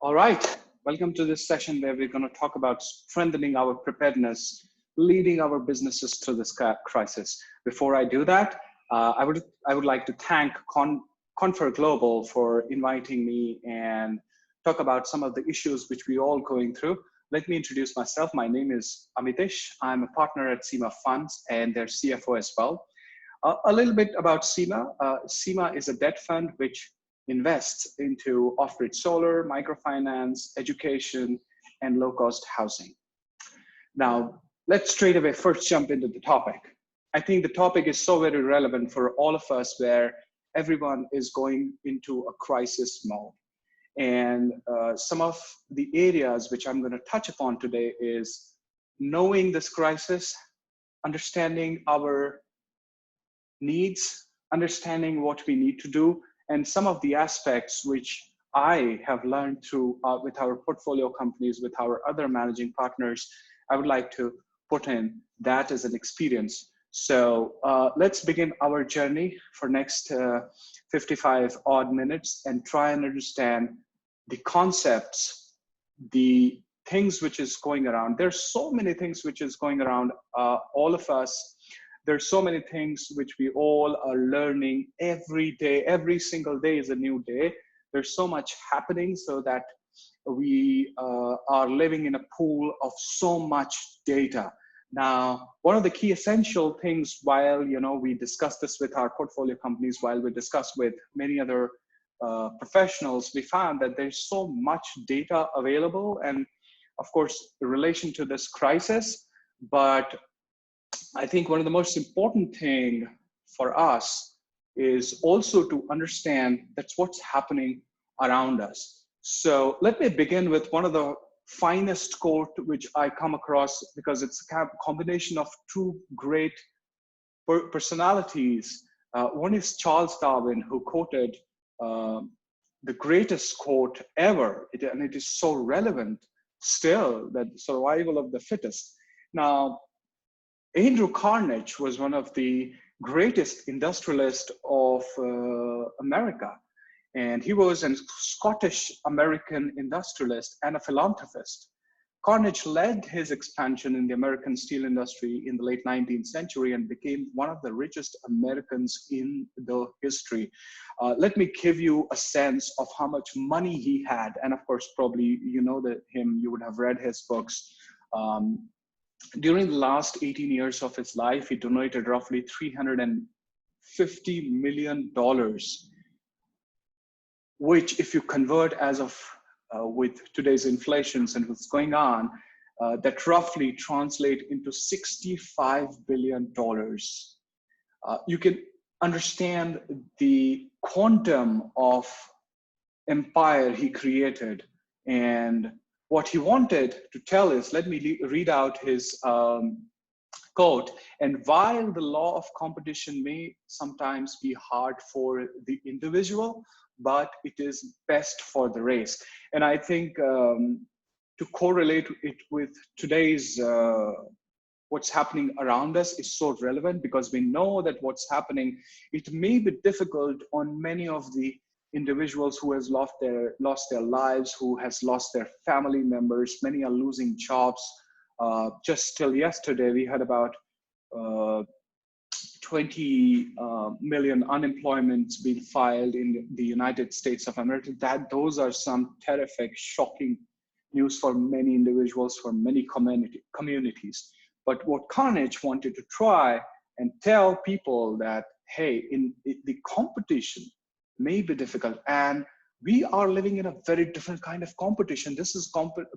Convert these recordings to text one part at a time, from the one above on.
All right, welcome to this session where we're going to talk about strengthening our preparedness, leading our businesses through this crisis. Before I do that, I would like to thank Confer Global for inviting me and talk about some of the issues which we all going through. Let me introduce myself. My name is Amitesh. I'm a partner at SIMA Funds and their CFO as well. A little bit about SIMA. SIMA is a debt fund which invests into off-grid solar, microfinance, education, and low-cost housing. Now, let's straight away first jump into the topic. I think the topic is so very relevant for all of us where everyone is going into a crisis mode. And some of the areas which I'm going to touch upon today is knowing this crisis, understanding our needs, understanding what we need to do, and some of the aspects which I have learned through with our portfolio companies, with our other managing partners, I would like to put in that as an experience. So let's begin our journey for next 55 odd minutes and try and understand the concepts, the things which is going around. There's so many things which is going around all of us. There's so many things which we all are learning every day. Every single day is a new day. There's so much happening so that we are living in a pool of so much data. Now, one of the key essential things while we discuss this with our portfolio companies, while we discuss with many other professionals, we found that there's so much data available and of course, in relation to this crisis, but I think one of the most important thing for us is also to understand that's what's happening around us. So let me begin with one of the finest quote which I come across because it's a combination of two great personalities. One is Charles Darwin, who quoted the greatest quote ever, and it is so relevant still, that survival of the fittest. Now, Andrew Carnegie was one of the greatest industrialists of America, and he was a Scottish-American industrialist and a philanthropist. Carnegie led his expansion in the American steel industry in the late 19th century and became one of the richest Americans in the history. Let me give you a sense of how much money he had. And of course, probably you know him, you would have read his books. During the last 18 years of his life, he donated roughly $350 million, which if you convert as of with today's inflations and what's going on, that roughly translate into $65 billion. You can understand the quantum of empire he created, and what he wanted to tell is, let me read out his quote. And while the law of competition may sometimes be hard for the individual, but it is best for the race. And I think to correlate it with today's what's happening around us is so relevant, because we know that what's happening, it may be difficult on many of the individuals who has lost their lives, who has lost their family members. Many are losing jobs. Just till yesterday, we had about 20 million unemployments being filed in the United States of America. Those are some terrific, shocking news for many individuals, for many communities. But what Carnegie wanted to try and tell people that, hey, the competition may be difficult, and we are living in a very different kind of competition. This is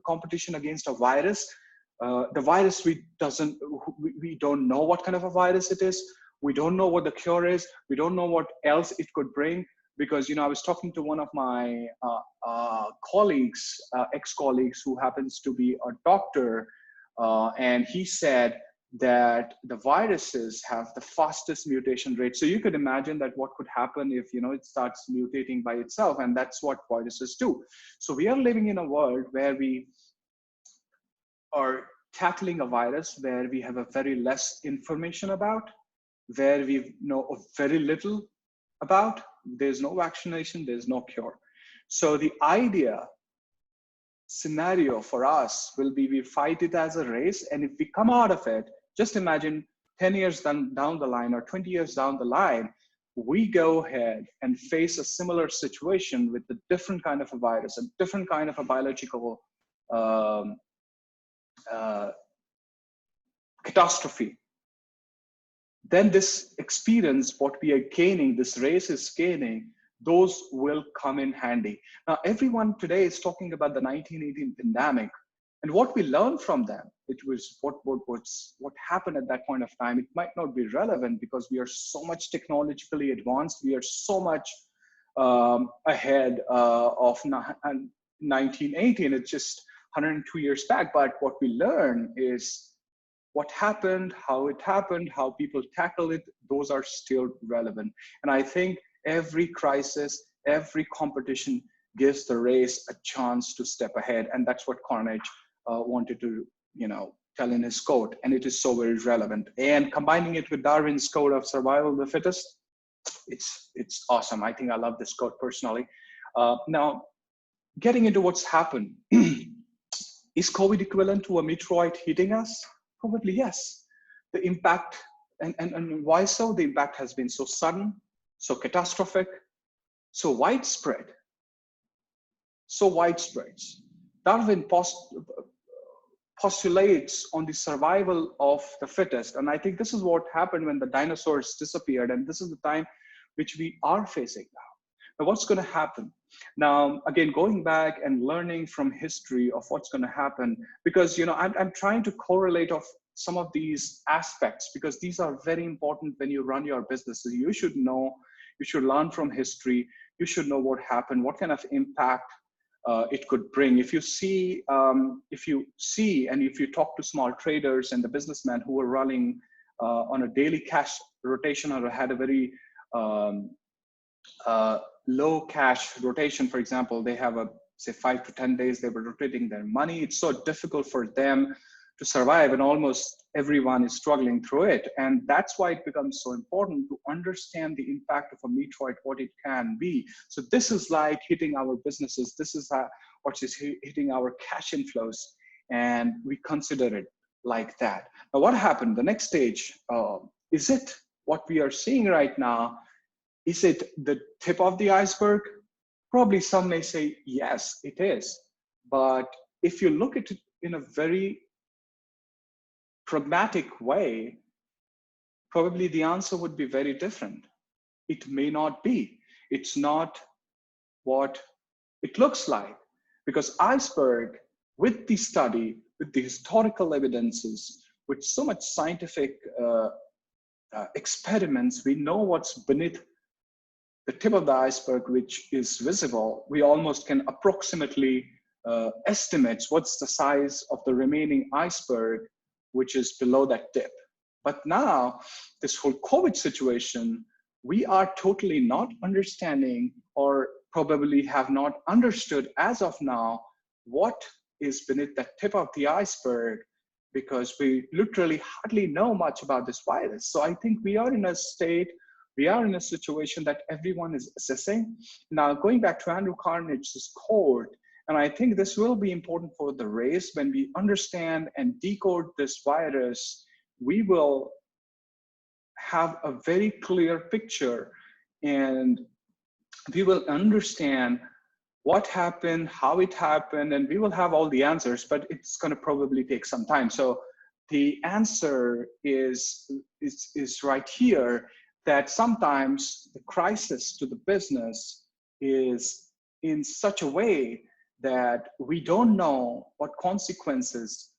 competition against a virus. The virus, we don't know what kind of a virus it is. We don't know what the cure is. We don't know what else it could bring, because I was talking to one of my colleagues, ex-colleagues, who happens to be a doctor, and he said that the viruses have the fastest mutation rate. So you could imagine that what could happen if it starts mutating by itself, and that's what viruses do. So we are living in a world where we are tackling a virus where we have a very less information about, where we know very little about. There's no vaccination, there's no cure. So the idea scenario for us will be we fight it as a race. And if we come out of it, just imagine 10 years down the line or 20 years down the line, we go ahead and face a similar situation with a different kind of a virus, a different kind of a biological um, uh, catastrophe. Then this experience, what we are gaining, this race is gaining, those will come in handy. Now, everyone today is talking about the 1918 pandemic, and what we learned from them, it was what happened at that point of time. It might not be relevant because we are so much technologically advanced. We are so much ahead of 1918. It's just 102 years back. But what we learn is what happened, how people tackle it, those are still relevant. And I think every crisis, every competition gives the race a chance to step ahead. And that's what Carnage wanted to, tell in his quote. And it is so very relevant. And combining it with Darwin's code of survival of the fittest, it's awesome. I think I love this quote personally. Now, getting into what's happened. Is COVID equivalent to a meteorite hitting us? Probably yes. The impact, and why so? The impact has been so sudden, so catastrophic, so widespread. Darwin postulates on the survival of the fittest. And I think this is what happened when the dinosaurs disappeared. And this is the time which we are facing now. Now, what's going to happen? Now, again, going back and learning from history of what's going to happen, because, I'm trying to correlate of some of these aspects, because these are very important when you run your businesses. You should know, you should learn from history. You should know what happened, what kind of impact it could bring. If you see, and if you talk to small traders and the businessmen who were running on a daily cash rotation or had a very low cash rotation, for example, they have say 5 to 10 days they were rotating their money. It's so difficult for them to survive, and almost everyone is struggling through it. And that's why it becomes so important to understand the impact of a meteorite, what it can be. So this is like hitting our businesses. This is what is hitting our cash inflows, and we consider it like that. Now, what happened? The next stage, is it what we are seeing right now? Is it the tip of the iceberg? Probably some may say, yes, it is. But if you look at it in a very pragmatic way, probably the answer would be very different. It may not be. It's not what it looks like, because iceberg, with the study, with the historical evidences, with so much scientific experiments, we know what's beneath the tip of the iceberg, which is visible. We almost can approximately estimate what's the size of the remaining iceberg, which is below that tip. But now, this whole COVID situation, we are totally not understanding, or probably have not understood as of now, what is beneath the tip of the iceberg, because we literally hardly know much about this virus. So I think we are in a situation that everyone is assessing. Now, going back to Andrew Carnage's quote, and I think this will be important for the race. When we understand and decode this virus, we will have a very clear picture, and we will understand what happened, how it happened, and we will have all the answers, but it's going to probably take some time. So the answer is right here, that sometimes the crisis to the business is in such a way that we don't know what consequences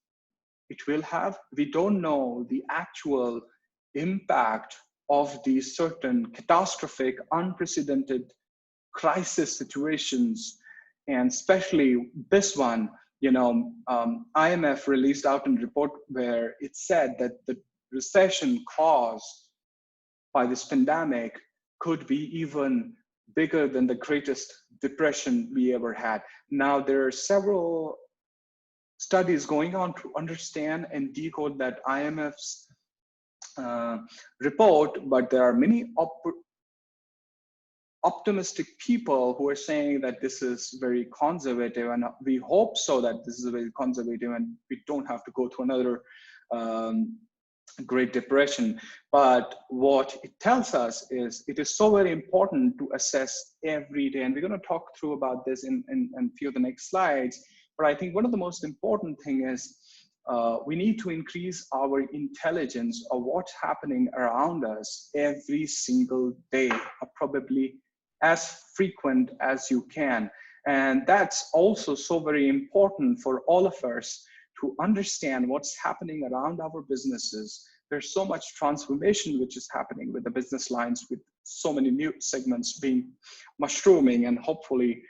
it will have. We don't know the actual impact of these certain catastrophic, unprecedented crisis situations. And especially this one, IMF released out a report where it said that the recession caused by this pandemic could be even bigger than the greatest depression we ever had. Now, there are several studies going on to understand and decode that IMF's report, but there are many optimistic people who are saying that this is very conservative, and we hope so that this is very conservative and we don't have to go through another Great Depression. But what it tells us is it is so very important to assess every day. And we're going to talk through about this in a few of the next slides. But I think one of the most important thing is we need to increase our intelligence of what's happening around us every single day, probably as frequent as you can. And that's also so very important for all of us to understand what's happening around our businesses. There's so much transformation which is happening with the business lines, with so many new segments being mushrooming, and hopefully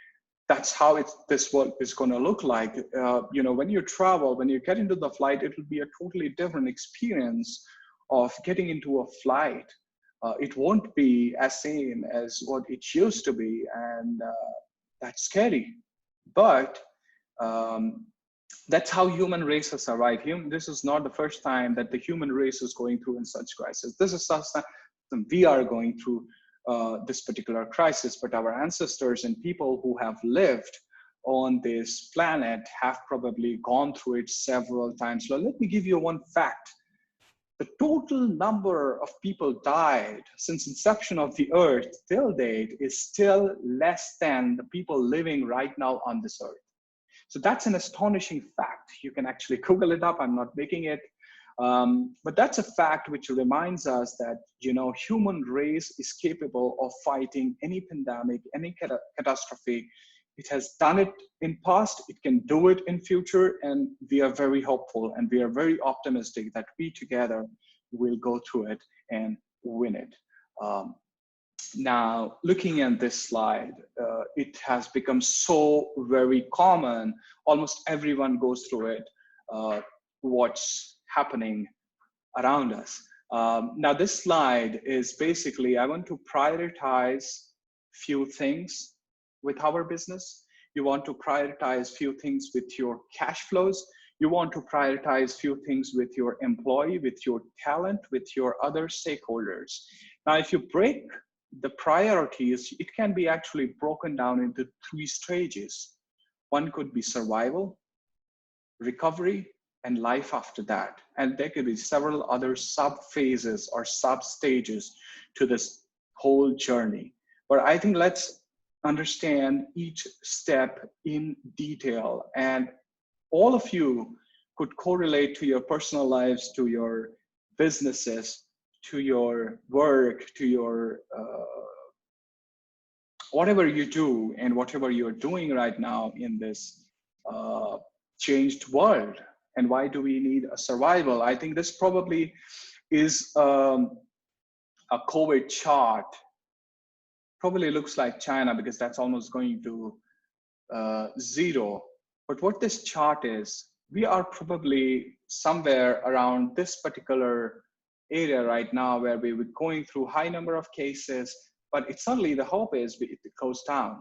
that's how this world is going to look like. When you travel, when you get into the flight, it will be a totally different experience of getting into a flight. It won't be as same as what it used to be, and that's scary. But that's how human races are, right? This is not the first time that the human race is going through in such crisis. This is something we are going through this particular crisis, but our ancestors and people who have lived on this planet have probably gone through it several times. So let me give you one fact. The total number of people died since inception of the earth till date is still less than the people living right now on this earth. So that's an astonishing fact. You can actually Google it up. I'm not making it. But that's a fact which reminds us that, human race is capable of fighting any pandemic, any catastrophe. It has done it in past, it can do it in future, and we are very hopeful and we are very optimistic that we together will go through it and win it. Now, looking at this slide, it has become so very common. Almost everyone goes through it, what's happening around us. Now, this slide is basically, I want to prioritize few things with our business. You want to prioritize few things with your cash flows. You want to prioritize few things with your employee, with your talent, with your other stakeholders. Now, if you break the priorities, it can be actually broken down into 3 stages. One could be survival, recovery, and life after that. And there could be several other sub-phases or sub-stages to this whole journey. But I think let's understand each step in detail. And all of you could correlate to your personal lives, to your businesses, to your work, to your whatever you do and whatever you're doing right now in this changed world. And why do we need a survival? I think this probably is a COVID chart. Probably looks like China because that's almost going to 0. But what this chart is, we are probably somewhere around this particular area right now where we were going through high number of cases, but it's suddenly the hope is it goes down.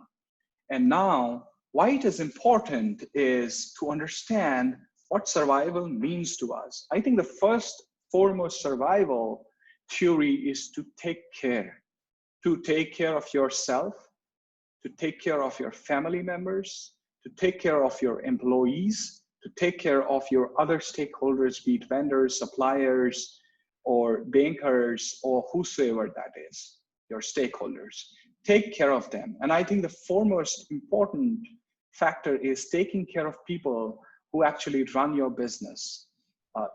And now why it is important is to understand what survival means to us. I think the first foremost survival theory is to take care of yourself, to take care of your family members, to take care of your employees, to take care of your other stakeholders, be it vendors, suppliers, or bankers, or whosoever that is, your stakeholders. Take care of them. And I think the foremost important factor is taking care of people who actually run your business,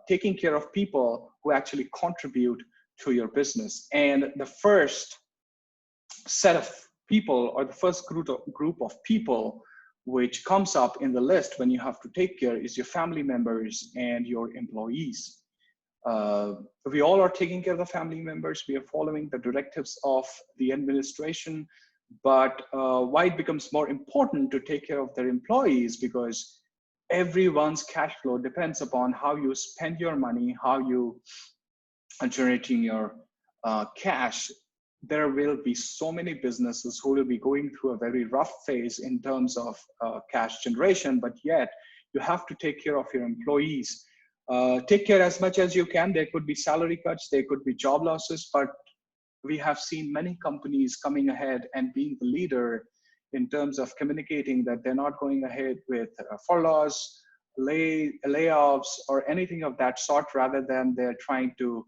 taking care of people who actually contribute to your business. And the first set of people, or the first group of people which comes up in the list when you have to take care is your family members and your employees. We all are taking care of the family members. We are following the directives of the administration, but why it becomes more important to take care of their employees, because everyone's cash flow depends upon how you spend your money, how you are generating your cash. There will be so many businesses who will be going through a very rough phase in terms of cash generation, but yet you have to take care of your employees. Take care as much as you can. There could be salary cuts, there could be job losses, but we have seen many companies coming ahead and being the leader in terms of communicating that they're not going ahead with furloughs, layoffs, or anything of that sort, rather than they're trying to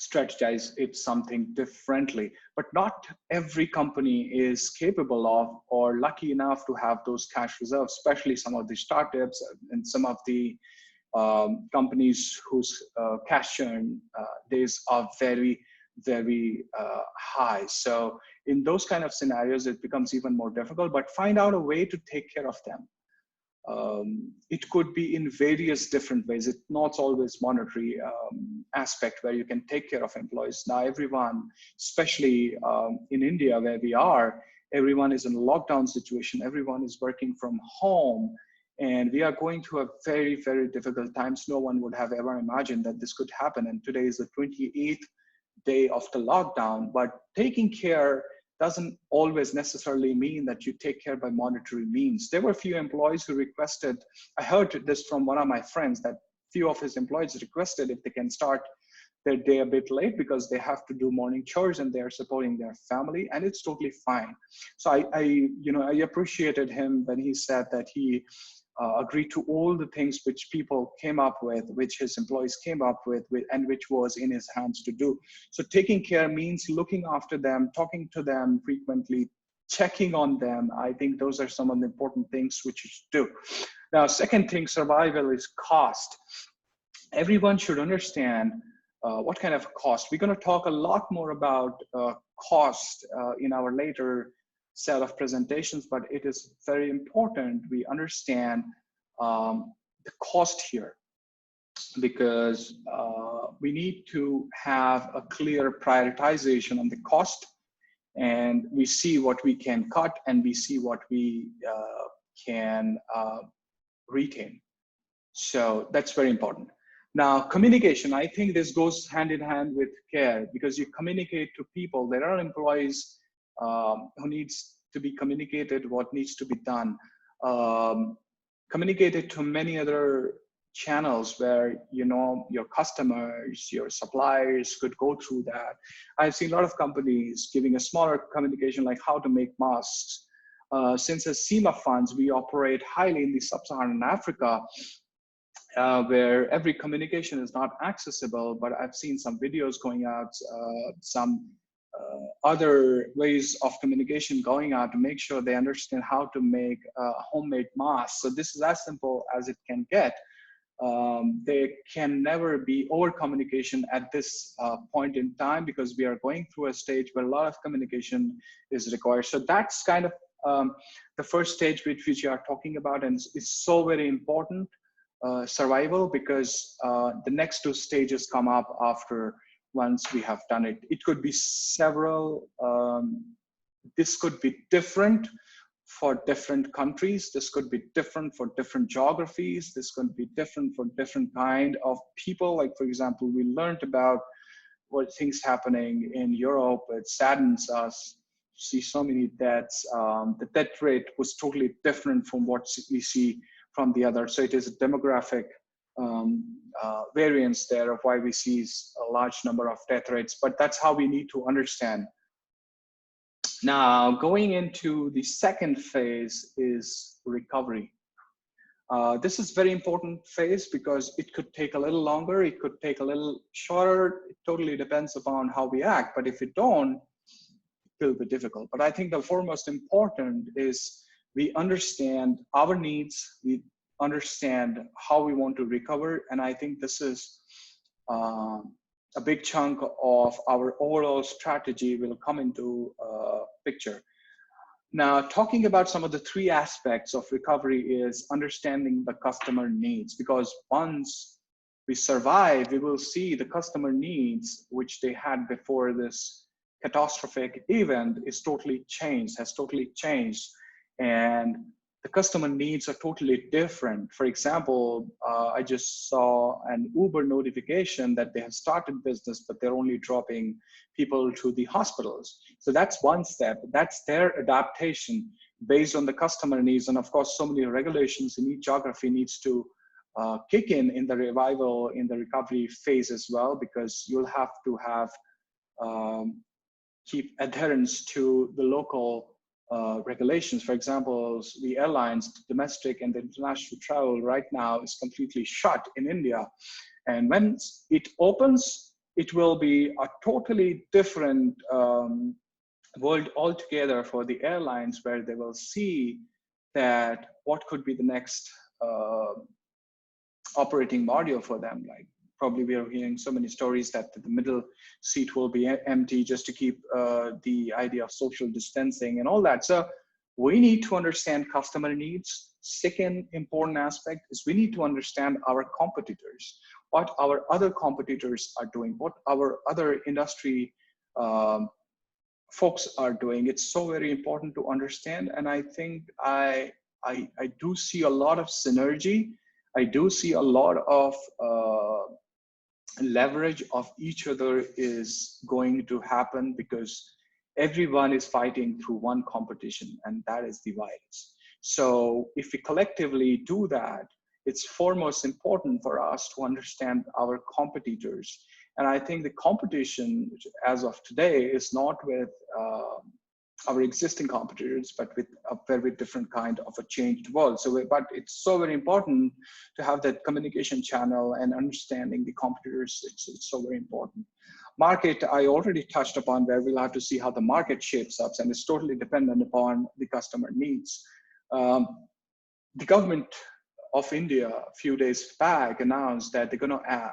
strategize it something differently. But not every company is capable of or lucky enough to have those cash reserves, especially some of the startups and some of the companies whose cash churn days are very, very high. So in those kind of scenarios, it becomes even more difficult, but find out a way to take care of them. It could be in various different ways. It's not always monetary aspect where you can take care of employees. Now everyone, especially in India where we are, everyone is in a lockdown situation. Everyone is working from home. And we are going through a very, very difficult times. No one would have ever imagined that this could happen. And today is the 28th day of the lockdown. But taking care doesn't always necessarily mean that you take care by monetary means. There were a few employees who requested, I heard this from one of my friends, that few of his employees requested if they can start their day a bit late because they have to do morning chores and they are supporting their family, and it's totally fine. So I appreciated him when he said that he agreed to all the things which people came up with, which his employees came up with, and which was in his hands to do. So taking care means looking after them, talking to them frequently, checking on them. I think those are some of the important things which you should do. Now, second thing, survival is cost. Everyone should understand what kind of cost. We're going to talk a lot more about cost in our later set of presentations, but it is very important we understand the cost here, because we need to have a clear prioritization on the cost, and we see what we can cut and we see what we can retain. So that's very important. Now, communication, I think this goes hand in hand with care, because you communicate to people. There are employees who needs to be communicated what needs to be done. Communicated to many other channels where, you know, your customers, your suppliers could go through that. I've seen a lot of companies giving a smaller communication like how to make masks. Since as SIMA Funds, we operate highly in the sub-Saharan Africa, where every communication is not accessible, but I've seen some videos going out, some other ways of communication going out to make sure they understand how to make homemade masks. So this is as simple as it can get. There can never be over communication at this point in time, because we are going through a stage where a lot of communication is required. So that's kind of the first stage which you are talking about, and it's so very important. Survival, because the next two stages come up after once we have done it. It could be several, this could be different for different countries. This could be different for different geographies. This could be different for different kind of people. Like, for example, we learned about what things happening in Europe. It saddens us to see so many deaths. The death rate was totally different from what we see from the other. So it is a demographic variance there of why we see a large number of death rates, but that's how we need to understand. Now, going into the second phase is recovery. This is very important phase because it could take a little longer, it could take a little shorter. It totally depends upon how we act, but if we don't, it will be difficult. But I think the foremost important is we understand our needs, we understand how we want to recover, and I think this is a big chunk of our overall strategy will come into picture. Now, talking about some of the three aspects of recovery is understanding the customer needs, because once we survive, we will see the customer needs, which they had before this catastrophic event, is totally changed, has totally changed. And the customer needs are totally different. For example, I just saw an Uber notification that they have started business, but they're only dropping people to the hospitals. So that's one step. That's their adaptation based on the customer needs. And of course, so many regulations in each geography needs to kick in the revival, in the recovery phase as well, because you'll have to have keep adherence to the local regulations. For example, the airlines, domestic and the international travel right now is completely shut in India. And when it opens, it will be a totally different world altogether for the airlines, where they will see that what could be the next operating module for them. Like, probably we are hearing so many stories that the middle seat will be empty just to keep the idea of social distancing and all that. So we need to understand customer needs. Second important aspect is we need to understand our competitors, what our other competitors are doing, what our other industry folks are doing. It's so very important to understand. And I think I do see a lot of synergy. I do see a lot of leverage of each other is going to happen, because everyone is fighting through one competition, and that is the virus. So if we collectively do that, it's foremost important for us to understand our competitors. And I think the competition as of today is not with our existing competitors, but with a very different kind of a changed world. So, but it's so very important to have that communication channel and understanding the competitors. It's so very important. Market, I already touched upon, where we'll have to see how the market shapes up, and it's totally dependent upon the customer needs. The government of India a few days back announced that they're going to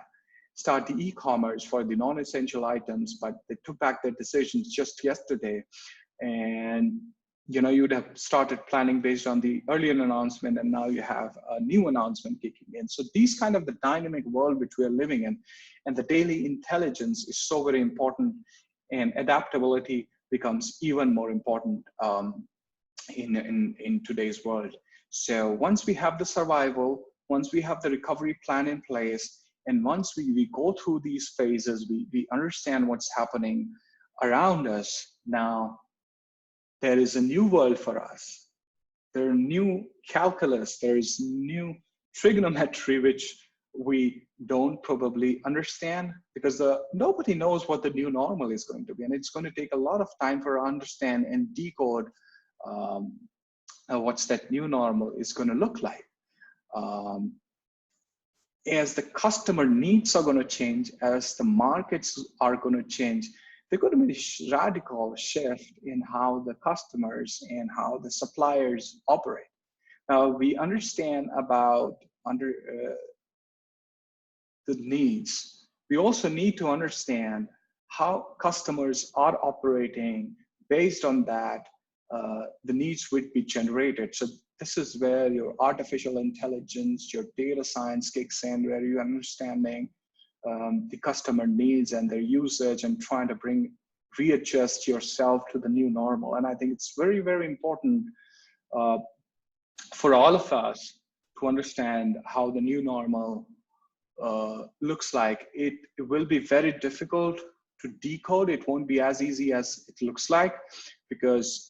start the e-commerce for the non-essential items, but they took back their decisions just yesterday. And you'd have started planning based on the earlier announcement, and now you have a new announcement kicking in. So these kind of the dynamic world which we are living in, and the daily intelligence is so very important, and adaptability becomes even more important in today's world. So once we have the survival, once we have the recovery plan in place, and once we go through these phases, we understand what's happening around us. Now, there is a new world for us. There are new calculus, there is new trigonometry, which we don't probably understand, because nobody knows what the new normal is going to be. And it's going to take a lot of time for us to understand and decode what's that new normal is going to look like. As the customer needs are going to change, as the markets are going to change, there's going to be a radical shift in how the customers and how the suppliers operate. Now, we understand about the needs. We also need to understand how customers are operating. Based on that, the needs would be generated. So this is where your artificial intelligence, your data science kicks in, where you're understanding the customer needs and their usage, and trying to readjust yourself to the new normal. And I think it's very, very important for all of us to understand how the new normal looks like. It will be very difficult to decode. It won't be as easy as it looks like, because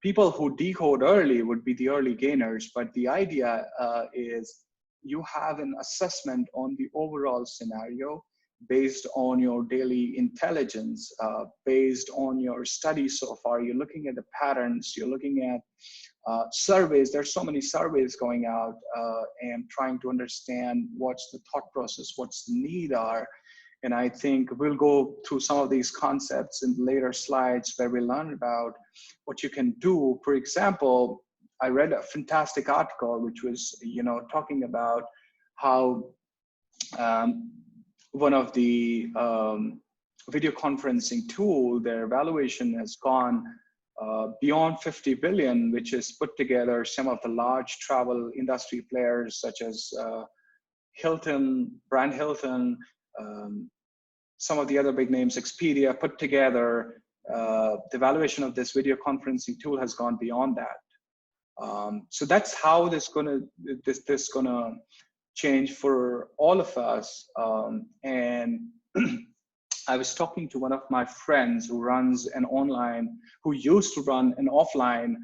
people who decode early would be the early gainers. But the idea is you have an assessment on the overall scenario based on your daily intelligence, based on your studies so far. You're looking at the patterns, you're looking at surveys. There's so many surveys going out, and trying to understand what's the thought process, what's the need are. And I think we'll go through some of these concepts in later slides, where we learn about what you can do. For example, I read a fantastic article which was, talking about how one of the video conferencing tool, their valuation has gone beyond 50 billion, which has put together some of the large travel industry players such as Hilton, brand Hilton, some of the other big names, Expedia, put together. The valuation of this video conferencing tool has gone beyond that. So that's how this gonna change for all of us. And I was talking to one of my friends who used to run an offline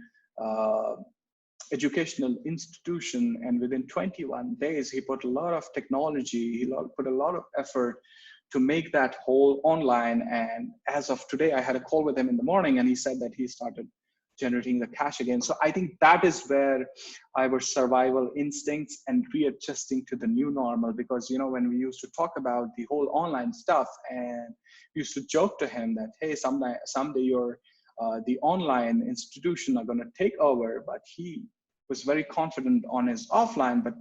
educational institution, and within 21 days, he put a lot of technology, he put a lot of effort to make that whole online. And as of today, I had a call with him in the morning, and he said that he started generating the cash again. So I think that is where our survival instincts and readjusting to the new normal, because, you know, when we used to talk about the whole online stuff, and we used to joke to him that, hey, someday your the online institution are going to take over, but he was very confident on his offline, but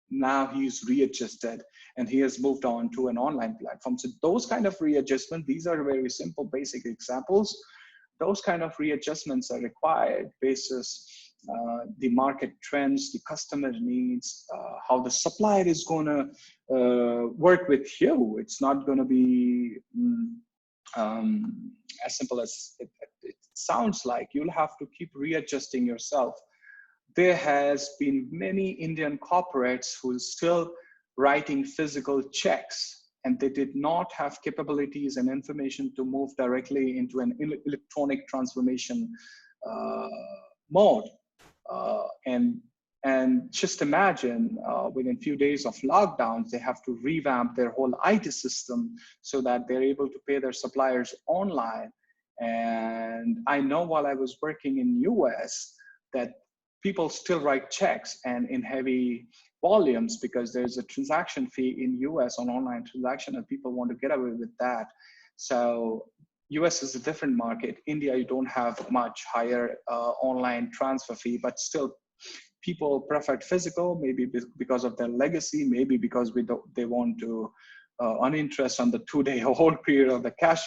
now he's readjusted and he has moved on to an online platform. So those kind of readjustment, these are very simple, basic examples. Those kind of readjustments are required basis the market trends, the customer needs, how the supplier is going to work with you. It's not going to be as simple as it sounds like. You'll have to keep readjusting yourself. There has been many Indian corporates who are still writing physical checks, and they did not have capabilities and information to move directly into an electronic transformation mode. And just imagine within a few days of lockdowns, they have to revamp their whole IT system so that they're able to pay their suppliers online. And I know while I was working in US that people still write checks and in heavy volumes because there's a transaction fee in US on online transaction, and people want to get away with that. So US is a different market. India, you don't have much higher online transfer fee, but still people preferred physical, maybe because of their legacy, maybe because they want to uninterest on the 2-day hold period of the cash,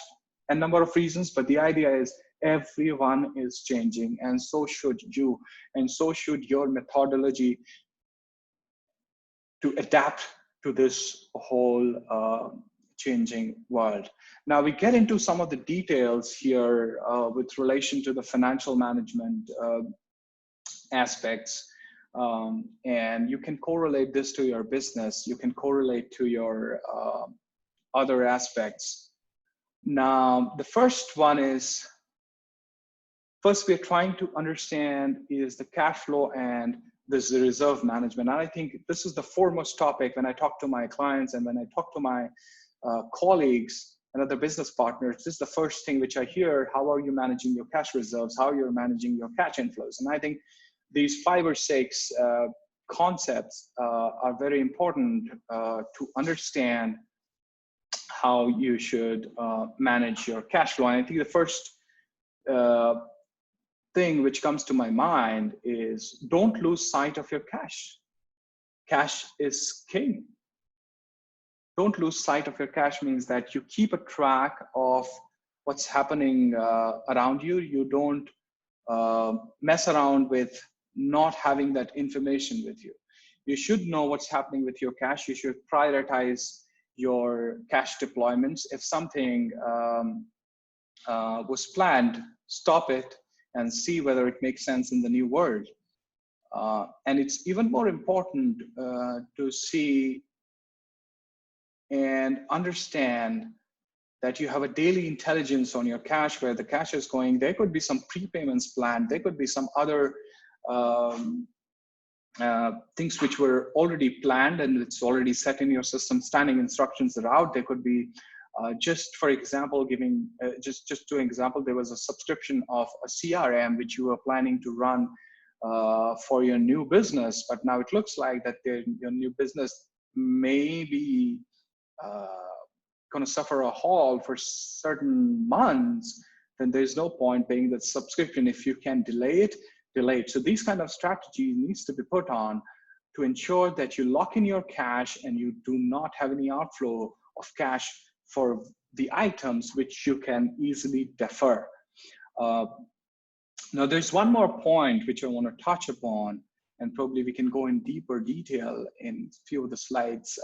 a number of reasons. But the idea is everyone is changing, and so should you, and so should your methodology to adapt to this whole changing world. Now we get into some of the details here with relation to the financial management aspects. And you can correlate this to your business. You can correlate to your other aspects. Now, the first one is, first we're trying to understand is the cash flow and this is the reserve management. And I think this is the foremost topic when I talk to my clients and when I talk to my colleagues and other business partners. This is the first thing which I hear: how are you managing your cash reserves? How you're managing your cash inflows? And I think these 5 or 6 concepts are very important to understand how you should manage your cash flow. And I think the first thing which comes to my mind is don't lose sight of your cash. Cash is king. Don't lose sight of your cash means that you keep a track of what's happening around you. You don't mess around with not having that information with you. You should know what's happening with your cash. You should prioritize your cash deployments. If something was planned, stop it and see whether it makes sense in the new world. And it's even more important to see and understand that you have a daily intelligence on your cash, where the cash is going. There could be some prepayments planned. There could be some other things which were already planned and it's already set in your system. Standing instructions are out. There could be just for example, giving just to example, there was a subscription of a CRM which you were planning to run for your new business, but now it looks like that your new business may be going to suffer a halt for certain months. Then there's no point paying that subscription. If you can delay it, delay it. So these kind of strategies needs to be put on to ensure that you lock in your cash and you do not have any outflow of cash for the items which you can easily defer. Now there's one more point which I want to touch upon, and probably we can go in deeper detail in a few of the slides,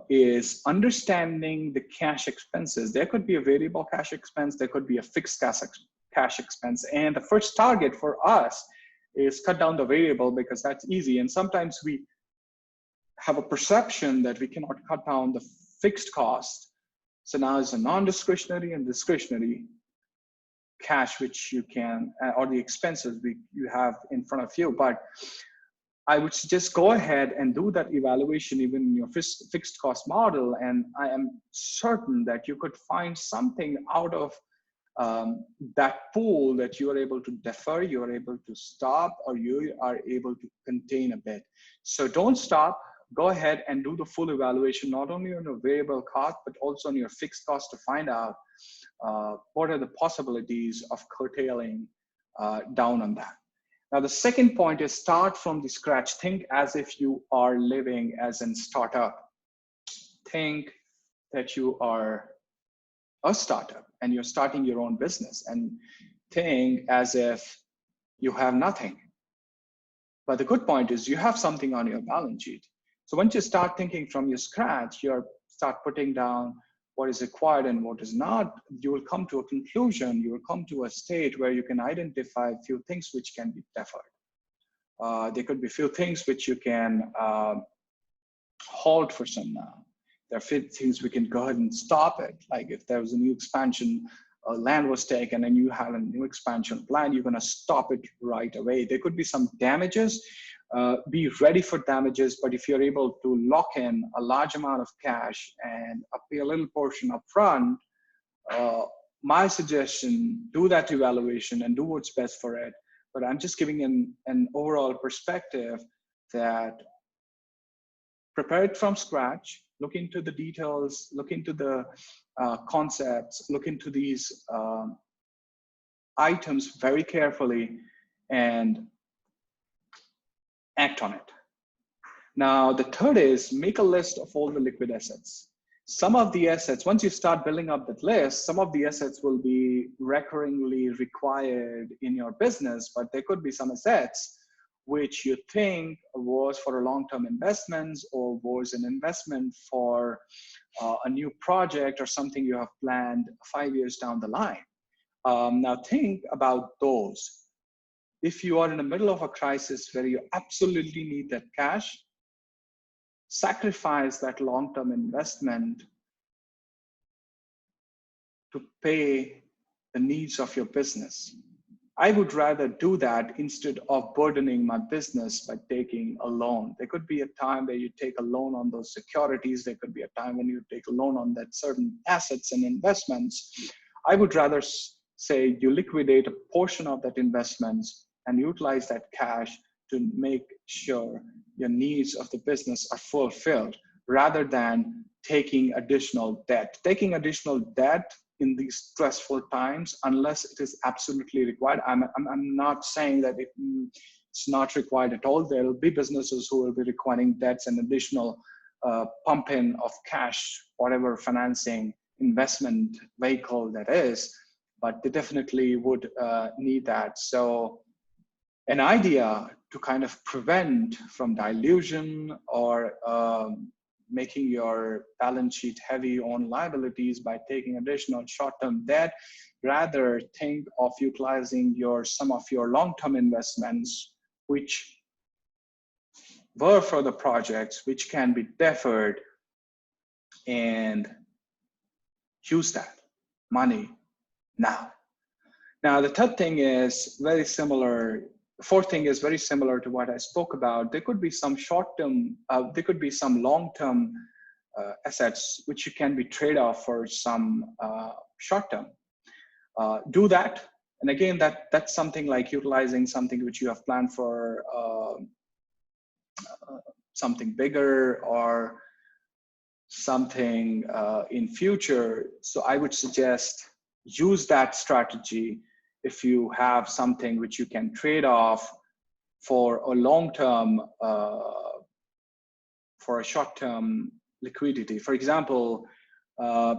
is understanding the cash expenses. There could be a variable cash expense, there could be a fixed cash expense. And the first target for us is cut down the variable because that's easy. And sometimes we have a perception that we cannot cut down the fixed cost. So now it's a non-discretionary and discretionary cash which you can, or the expenses you have in front of you. But I would suggest go ahead and do that evaluation even in your fixed cost model. And I am certain that you could find something out of that pool that you are able to defer, you are able to stop, or you are able to contain a bit. So don't stop. Go ahead and do the full evaluation, not only on your variable cost, but also on your fixed cost to find out what are the possibilities of curtailing down on that. Now, the second point is start from the scratch. Think as if you are living as a startup. Think that you are a startup and you're starting your own business, and think as if you have nothing. But the good point is you have something on your balance sheet. So once you start thinking from your scratch, you start putting down what is required and what is not, you will come to a conclusion, you will come to a state where you can identify a few things which can be deferred. There could be a few things which you can halt for some now. There are few things we can go ahead and stop it. Like if there was a new expansion, land was taken and you have a new expansion plan, you're gonna stop it right away. There could be some damages, be ready for damages, but if you're able to lock in a large amount of cash and pay a little portion up front, my suggestion, do that evaluation and do what's best for it. But I'm just giving an overall perspective that prepare it from scratch, look into the details, look into the concepts, look into these items very carefully and act on it. Now, the third is make a list of all the liquid assets. Some of the assets, once you start building up that list, some of the assets will be recurringly required in your business, but there could be some assets which you think was for a long-term investments or was an investment for a new project or something you have planned 5 years down the line. Now think about those. If you are in the middle of a crisis where you absolutely need that cash, sacrifice that long-term investment to pay the needs of your business. I would rather do that instead of burdening my business by taking a loan. There could be a time where you take a loan on those securities. There could be a time when you take a loan on that certain assets and investments. I would rather say you liquidate a portion of that investments and utilize that cash to make sure your needs of the business are fulfilled rather than taking additional debt. Taking additional debt in these stressful times, unless it is absolutely required. I'm not saying that it's not required at all. There will be businesses who will be requiring debts and additional pump in of cash, whatever financing investment vehicle that is, but they definitely would need that. So an idea to kind of prevent from dilution or making your balance sheet heavy on liabilities by taking additional short-term debt, rather think of utilizing some of your long-term investments, which were for the projects, which can be deferred, and use that money now. Now, the third thing is very similar. The fourth thing is very similar to what I spoke about. There could be some short-term, there could be some long-term assets which you can be trade-off for some short-term. Do that. And again, that's something like utilizing something which you have planned for something bigger or something in future. So I would suggest use that strategy if you have something which you can trade off for a long-term, for a short-term liquidity. For example,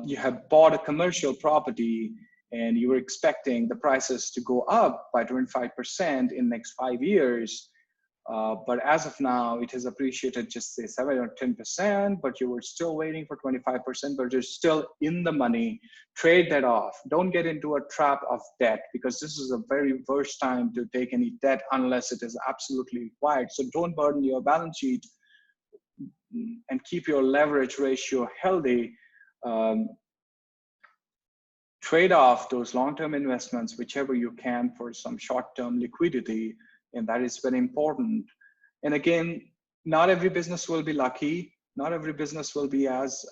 you have bought a commercial property and you were expecting the prices to go up by 25% in the next 5 years. But as of now, it has appreciated just say 7 or 10%, but you were still waiting for 25%, but you're still in the money. Trade that off. Don't get into a trap of debt, because this is a very worst time to take any debt unless it is absolutely required. So don't burden your balance sheet and keep your leverage ratio healthy. Trade off those long-term investments, whichever you can, for some short-term liquidity. And that is very important. And again, not every business will be lucky. Not every business will be as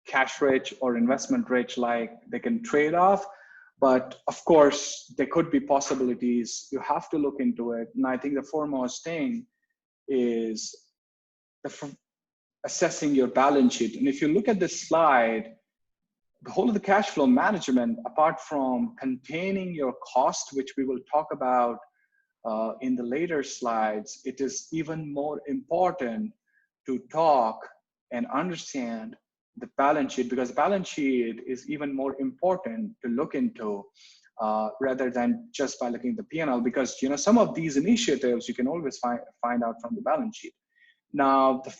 cash rich or investment rich, like they can trade off. But of course, there could be possibilities. You have to look into it. And I think the foremost thing is assessing your balance sheet. And if you look at this slide, the whole of the cash flow management, apart from containing your cost, which we will talk about in the later slides, it is even more important to talk and understand the balance sheet, because the balance sheet is even more important to look into rather than just by looking at the P&L, because some of these initiatives you can always find out from the balance sheet. Now, the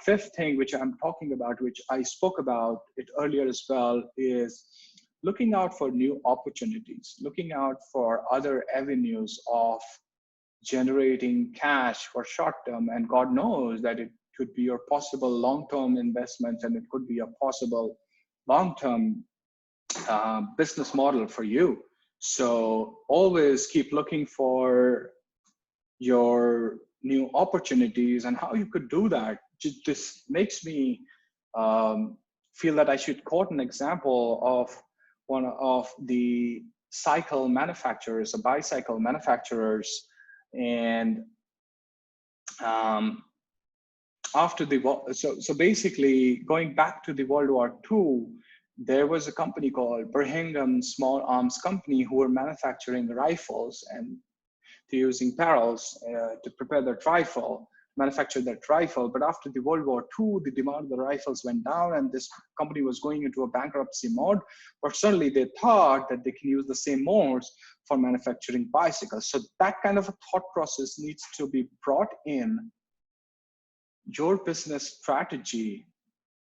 fifth thing which I'm talking about, which I spoke about it earlier as well, is looking out for new opportunities, looking out for other avenues of generating cash for short term. And God knows that it could be your possible long-term investments, and it could be a possible long-term business model for you. So always keep looking for your new opportunities and how you could do that. This makes me feel that I should quote an example of one of the cycle manufacturers, the bicycle manufacturers. And after the so basically going back to the World War II, there was a company called Birmingham Small Arms Company who were manufacturing rifles, and they're using barrels to prepare their rifle, manufacture that rifle. But after the World War II, the demand of the rifles went down, and this company was going into a bankruptcy mode. But suddenly they thought that they can use the same modes for manufacturing bicycles. So that kind of a thought process needs to be brought in your business strategy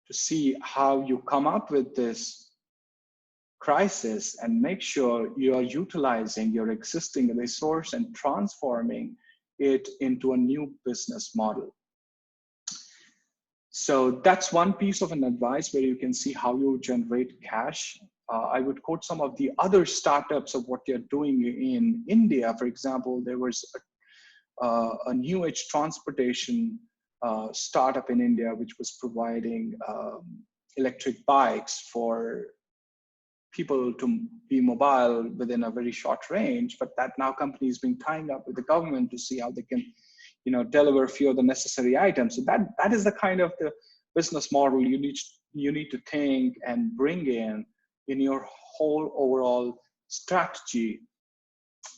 to see how you come up with this crisis and make sure you are utilizing your existing resource and transforming it into a new business model. So that's one piece of an advice where you can see how you generate cash. I would quote some of the other startups of what they're doing in India. For example, there was a new age transportation startup in India, which was providing electric bikes for people to be mobile within a very short range. But that now company has been tying up with the government to see how they can, deliver a few of the necessary items. So that is the kind of the business model you need to think and bring in your whole overall strategy,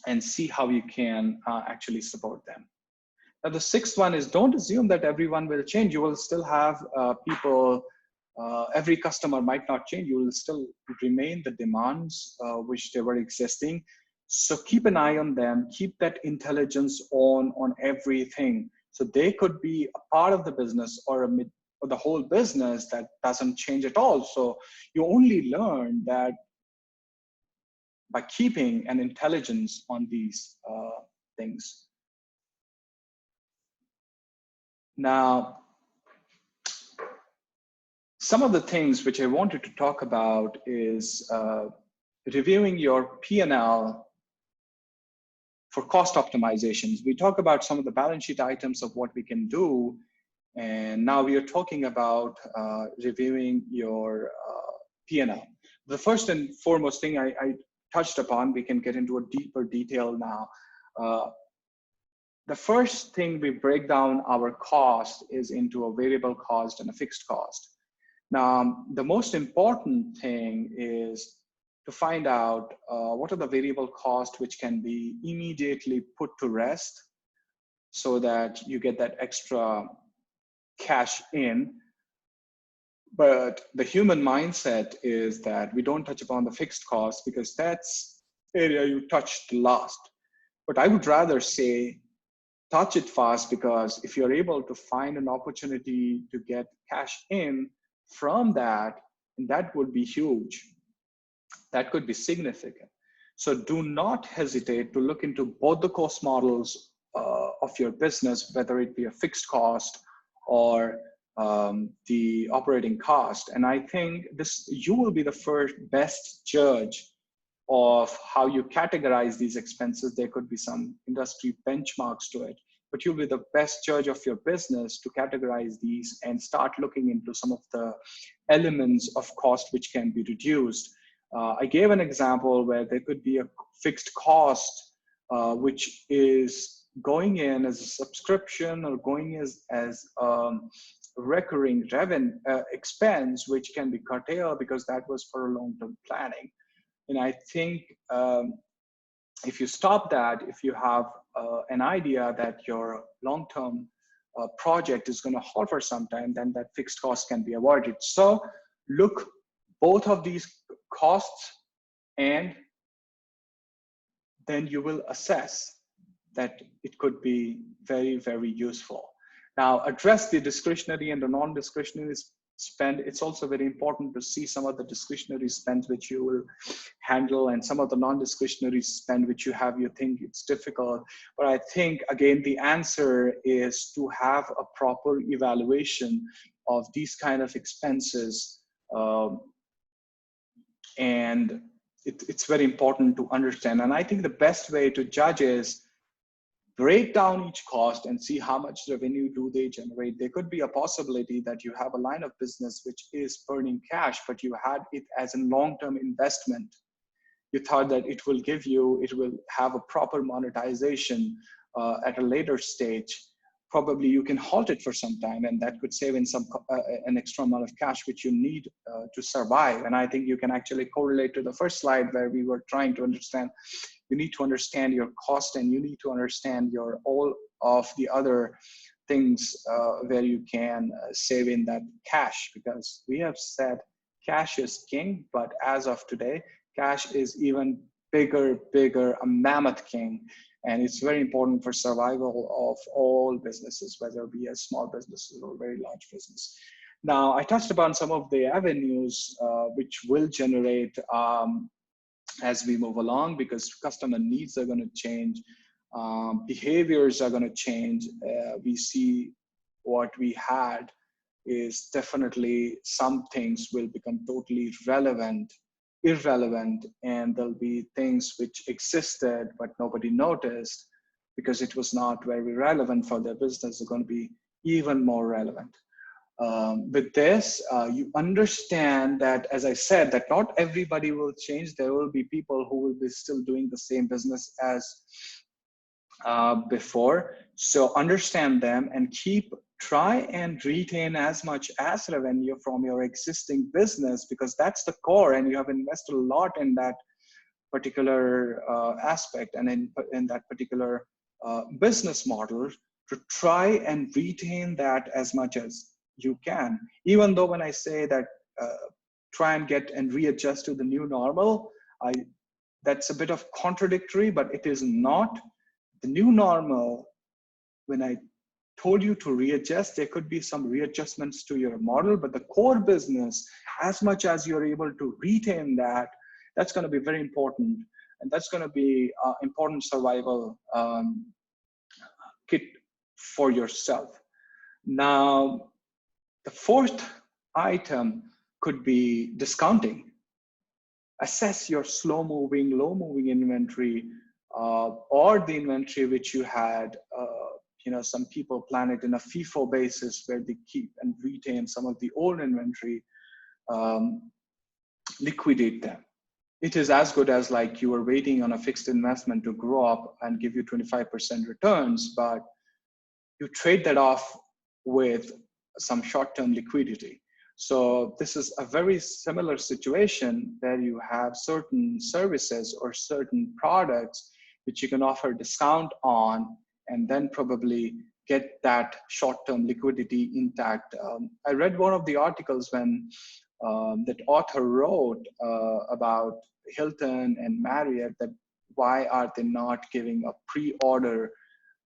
and see how you can actually support them. Now, the sixth one is, don't assume that everyone will change. You will still have people, every customer might not change. You will still remain the demands which they were existing. So keep an eye on them, keep that intelligence on everything. So they could be a part of the business or the whole business that doesn't change at all. So you only learn that by keeping an intelligence on these things. Now, some of the things which I wanted to talk about is reviewing your P&L for cost optimizations. We talk about some of the balance sheet items of what we can do, and now we are talking about reviewing your P&L. The first and foremost thing I touched upon, we can get into a deeper detail now. The first thing we break down our cost is into a variable cost and a fixed cost. Now, the most important thing is to find out what are the variable costs which can be immediately put to rest so that you get that extra cash in. But the human mindset is that we don't touch upon the fixed cost because that's area you touched last. But I would rather say touch it fast, because if you're able to find an opportunity to get cash in from that, and that would be huge. That could be significant. So do not hesitate to look into both the cost models of your business, whether it be a fixed cost or the operating cost. And I think you will be the best judge of how you categorize these expenses. There could be some industry benchmarks to it, but you'll be the best judge of your business to categorize these and start looking into some of the elements of cost which can be reduced. I gave an example where there could be a fixed cost which is going in as a subscription or going as recurring revenue expense, which can be curtailed because that was for long-term planning. And I think if you stop that, if you have an idea that your long-term project is going to halt for some time, then that fixed cost can be avoided. So look both of these costs, and then you will assess that it could be very, very useful. Now, address the discretionary and the non-discretionary spend. It's also very important to see some of the discretionary spends which you will handle and some of the non-discretionary spend which you think it's difficult. But I think, again, the answer is to have a proper evaluation of these kind of expenses. And it's very important to understand. And I think the best way to judge is break down each cost and see how much revenue do they generate. There could be a possibility that you have a line of business which is burning cash, but you had it as a long-term investment. You thought that it will have a proper monetization at a later stage. Probably you can halt it for some time, and that could save in an extra amount of cash which you need to survive. And I think you can actually correlate to the first slide where we were trying to understand. You need to understand your cost, and you need to understand all of the other things where you can save in that cash, because we have said cash is king, but as of today, cash is even bigger, a mammoth king. And it's very important for survival of all businesses, whether it be as small businesses or very large business. Now, I touched upon some of the avenues which will generate as we move along, because customer needs are going to change, behaviors are going to change. We see what we had is definitely some things will become totally irrelevant, and there'll be things which existed but nobody noticed because it was not very relevant for their business are going to be even more relevant. With this, you understand that, as I said, that not everybody will change. There will be people who will be still doing the same business as before. So understand them and try and retain as much as revenue from your existing business, because that's the core, and you have invested a lot in that particular aspect and in that particular business model, to try and retain that as much as you can. Even though when I say that try and get and readjust to the new normal, that's a bit of contradictory, but it is not. The new normal, when I told you to readjust, there could be some readjustments to your model, but the core business, as much as you're able to retain that, that's going to be very important. And that's going to be important survival kit for yourself. Now, the fourth item could be discounting. Assess your slow-moving, low-moving inventory, or the inventory which you had. Some people plan it in a FIFO basis where they keep and retain some of the old inventory, liquidate them. It is as good as like you were waiting on a fixed investment to grow up and give you 25% returns, but you trade that off with some short-term liquidity. So this is a very similar situation where you have certain services or certain products which you can offer discount on, and then probably get that short-term liquidity intact. I read one of the articles when that author wrote about Hilton and Marriott, that why are they not giving a pre-order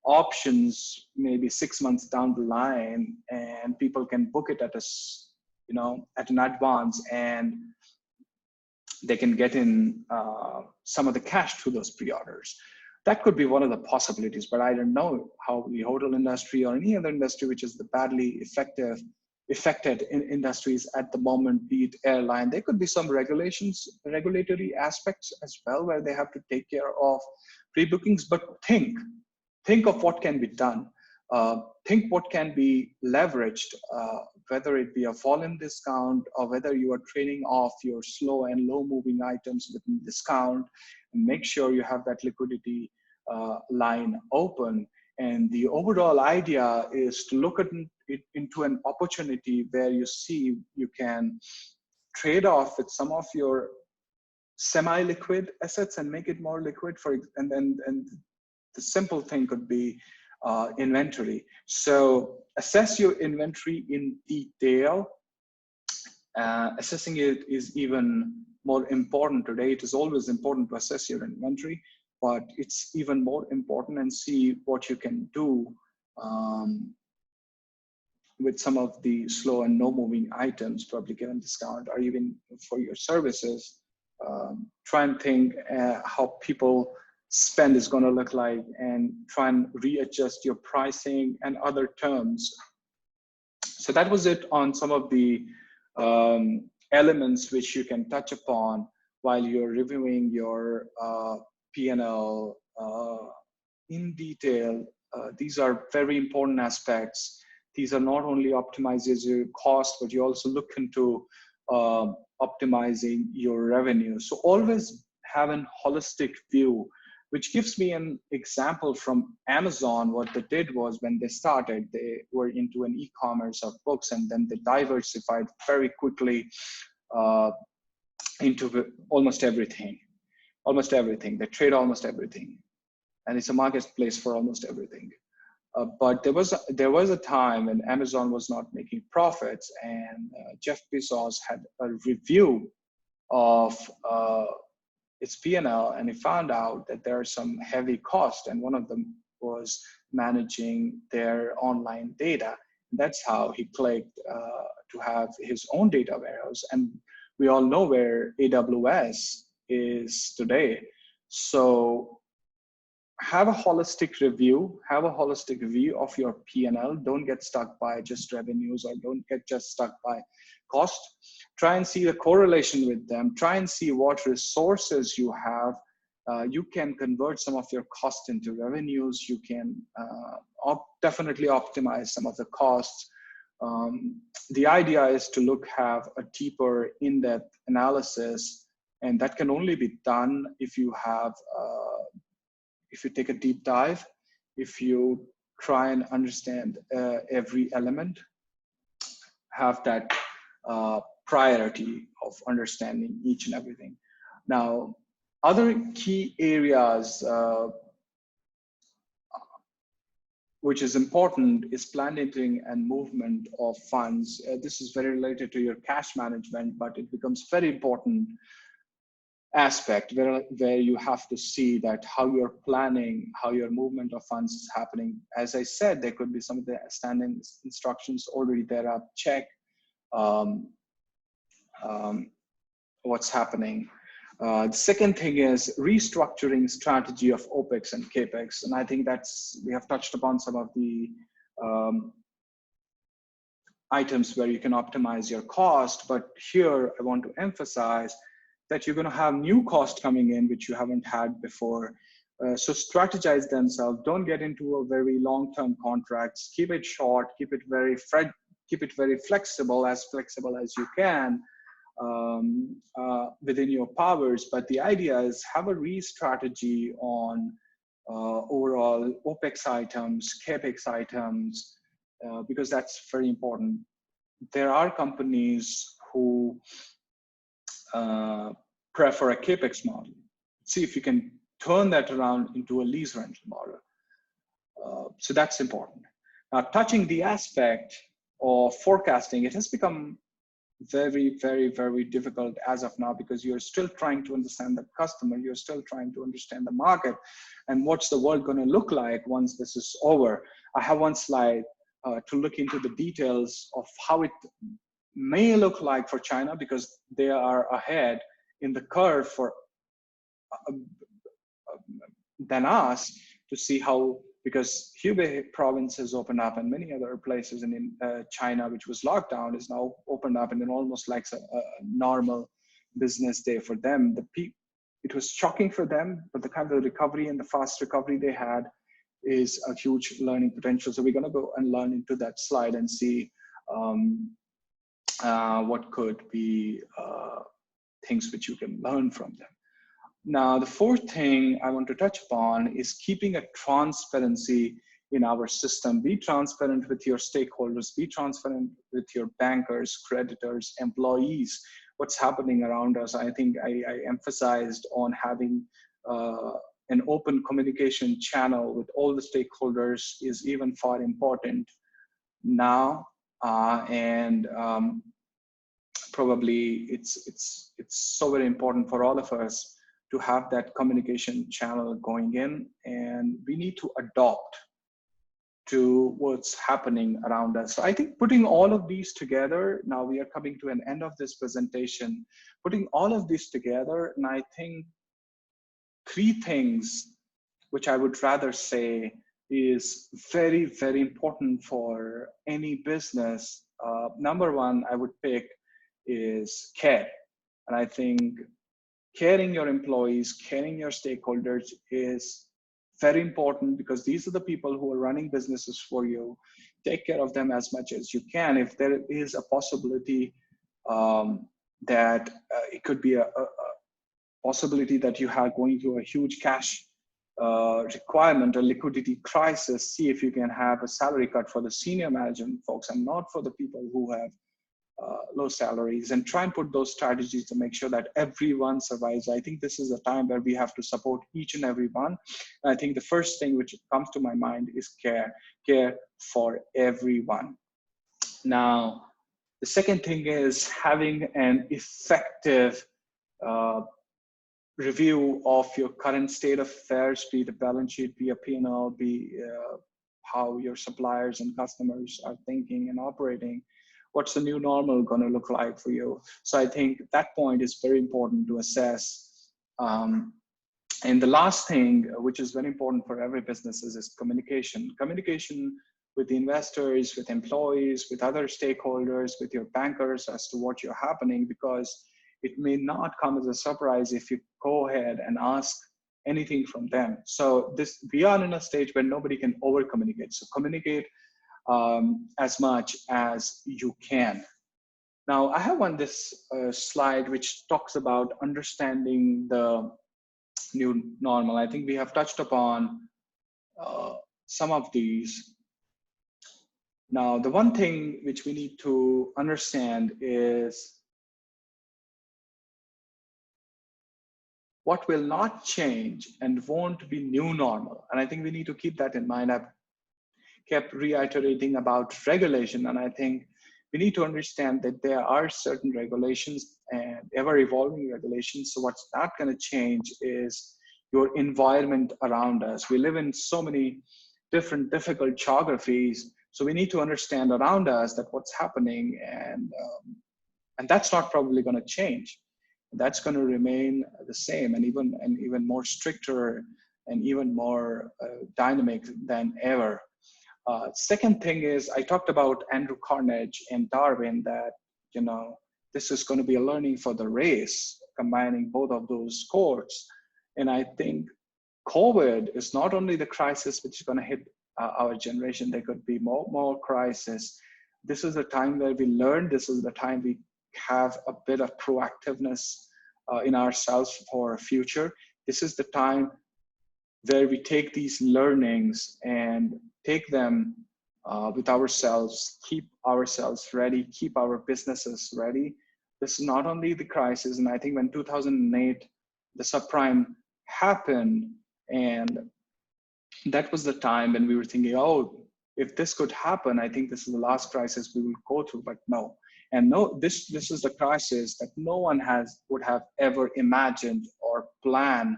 options maybe 6 months down the line, and people can book it at an advance, and they can get in some of the cash through those pre-orders. That could be one of the possibilities, but I don't know how the hotel industry or any other industry which is badly effective affected in industries at the moment, be it airline. There could be some regulatory aspects as well, where they have to take care of pre-bookings, but think of what can be done. Think what can be leveraged, whether it be a fall-in discount or whether you are trading off your slow and low-moving items within discount, and make sure you have that liquidity line open. And the overall idea is to look at it into an opportunity where you see you can trade off with some of your semi-liquid assets and make it more liquid. And the simple thing could be inventory. So assess your inventory in detail. Assessing it is even more important today. It is always important to assess your inventory, but it's even more important and see what you can do with some of the slow and no moving items, probably given discount, or even for your services. Try and think how people spend is going to look like, and try and readjust your pricing and other terms. So that was it on some of the elements which you can touch upon while you're reviewing your P&L in detail. These are very important aspects. These are not only optimizes your cost, but you also look into optimizing your revenue. So always have a holistic view, which gives me an example from Amazon. What they did was, when they started, they were into an e-commerce of books, and then they diversified very quickly into almost everything. They trade almost everything, and it's a marketplace for almost everything. But there was a time when Amazon was not making profits, and Jeff Bezos had a review of its P&L, and he found out that there are some heavy costs, and one of them was managing their online data. That's how he clicked to have his own data warehouse. And we all know where AWS is today. So have a holistic review, have a holistic view of your P&L. Don't get stuck by just revenues, or don't get just stuck by cost. Try and see the correlation with them. Try and see what resources you have. You can convert some of your costs into revenues. You can definitely optimize some of the costs. The idea is to have a deeper, in-depth analysis, and that can only be done if you have if you take a deep dive, if you try and understand every element, have that priority of understanding each and everything. Now, other key areas which is important is planning and movement of funds. This is very related to your cash management, but it becomes very important aspect where you have to see that how you're planning, how your movement of funds is happening. As I said, there could be some of the standing instructions already there are. Check what's happening. The second thing is restructuring strategy of Opex and Capex. And I think we have touched upon some of the items where you can optimize your cost, but here I want to emphasize that you're going to have new costs coming in which you haven't had before. So strategize themselves. Don't get into a very long-term contracts. Keep it short. Keep it very flexible as you can within your powers. But the idea is have a re-strategy on overall Opex items, Capex items, because that's very important. There are companies who prefer a Capex model. See if you can turn that around into a lease rental model. So that's important. Now, touching the aspect of forecasting, it has become very, very, very difficult as of now, because you're still trying to understand the customer, you're still trying to understand the market, and what's the world going to look like once this is over. I have one slide to look into the details of how it may look like for China, because they are ahead in the curve than us, to see how because Hubei province has opened up, and many other places in China, which was locked down, is now opened up, and then almost like a normal business day for them. It was shocking for them, but the kind of recovery and the fast recovery they had is a huge learning potential. So we're going to go and learn into that slide and see what could be things which you can learn from them. Now, the fourth thing I want to touch upon is keeping a transparency in our system. Be transparent with your stakeholders, be transparent with your bankers, creditors, employees, what's happening around us. I think I emphasized on having an open communication channel with all the stakeholders is even far important now, and probably it's so very important for all of us to have that communication channel going in, and we need to adopt to what's happening around us. So I think putting all of these together, now we are coming to an end of this presentation, putting all of this together, and I think three things which I would rather say is very, very important for any business. Number one, I would pick is care. And I think caring your employees, caring your stakeholders is very important, because these are the people who are running businesses for you. Take care of them as much as you can. If there is a possibility that it could be a possibility that you are going through a huge cash requirement or liquidity crisis, see if you can have a salary cut for the senior management folks and not for the people who have low salaries, and try and put those strategies to make sure that everyone survives. I think this is a time where we have to support each and every one. And I think the first thing which comes to my mind is care for everyone. Now, the second thing is having an effective review of your current state of affairs, be it a balance sheet, be a P&L, be how your suppliers and customers are thinking and operating. What's the new normal going to look like for you? So I think that point is very important to assess. And the last thing, which is very important for every business, is communication. Communication with the investors, with employees, with other stakeholders, with your bankers as to what you're happening, because it may not come as a surprise if you go ahead and ask anything from them. So we are in a stage where nobody can over communicate. So communicate as much as you can. Now, I have on this slide which talks about understanding the new normal. I think we have touched upon some of these. Now, the one thing which we need to understand is what will not change and won't be new normal. And I think we need to keep that in mind. I've kept reiterating about regulation, and I think we need to understand that there are certain regulations and ever evolving regulations. So what's not going to change is your environment around us. We live in so many different difficult geographies. So we need to understand around us that what's happening, and that's not probably going to change. That's going to remain the same, and even more stricter and even more dynamic than ever. Second thing is, I talked about Andrew Carnegie and Darwin, that, you know, this is going to be a learning for the race, combining both of those courts. And I think COVID is not only the crisis which is going to hit our generation, there could be more crisis. This is the time where we learn. This is the time we have a bit of proactiveness in ourselves for our future. This is the time where we take these learnings and take them with ourselves, keep ourselves ready, keep our businesses ready. This is not only the crisis, and I think when 2008, the subprime happened, and that was the time when we were thinking, oh, if this could happen, I think this is the last crisis we will go through, but no. And no, this is the crisis that no one would have ever imagined or planned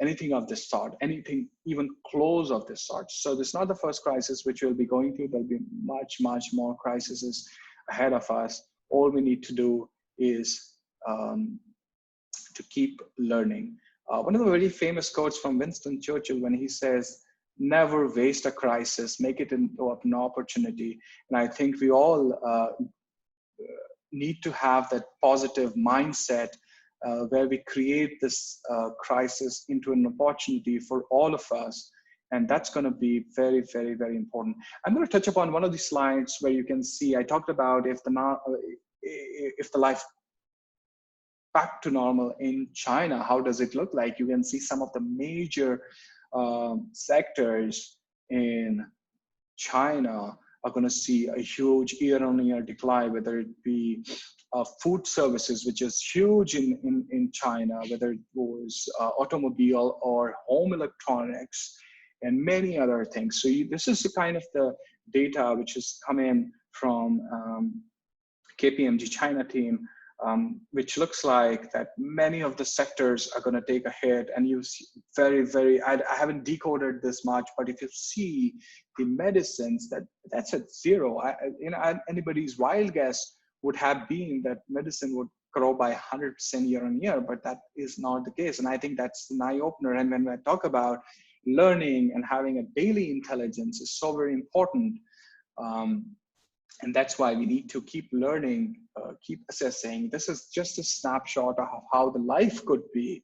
anything of this sort, anything even close of this sort. So this is not the first crisis which we'll be going through. There'll be much more crises ahead of us. All we need to do is to keep learning. One of the very famous quotes from Winston Churchill, when he says, Never waste a crisis, make it into an opportunity. And I think we all need to have that positive mindset where we create this crisis into an opportunity for all of us. And that's going to be very, very, very important. I'm going to touch upon one of the slides where you can see, I talked about if the life back to normal in China, how does it look like? You can see some of the major sectors in China are going to see a huge year-on-year decline, whether it be food services, which is huge in China, whether it was automobile or home electronics and many other things. So this is the kind of the data which has come in from KPMG China team, which looks like that many of the sectors are going to take a hit. And you see I haven't decoded this much, but if you see the medicines, that's at zero. Anybody's wild guess would have been that medicine would grow by 100% year on year, but that is not the case. And I think that's an eye opener. And when I talk about learning and having a daily intelligence is so very important. And that's why we need to keep learning, keep assessing. This is just a snapshot of how the life could be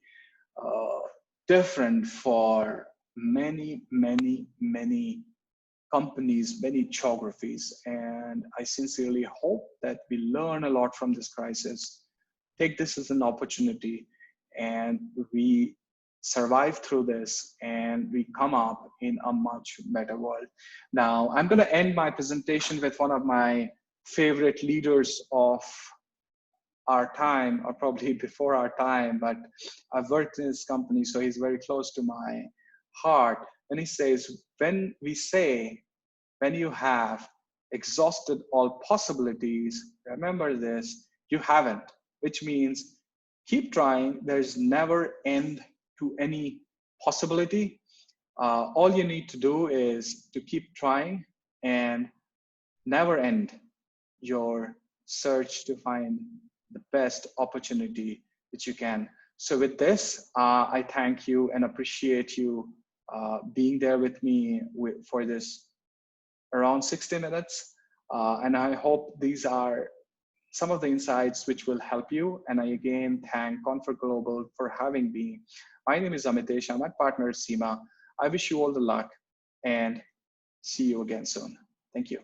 different for many, many, many companies, many geographies. And I sincerely hope that we learn a lot from this crisis, take this as an opportunity, and we survive through this and we come up in a much better world. Now, I'm going to end my presentation with one of my favorite leaders of our time, or probably before our time, but I've worked in his company, so he's very close to my heart. And he says, when you have exhausted all possibilities, remember this, you haven't, which means keep trying. There's never end to any possibility. All you need to do is to keep trying and never end your search to find the best opportunity that you can. So with this, I thank you and appreciate you being there with me for this around 60 minutes. And I hope these are some of the insights which will help you. And I again thank Confer Global for having me. My name is Amitesh. I'm at partner SIMA. I wish you all the luck and see you again soon. Thank you.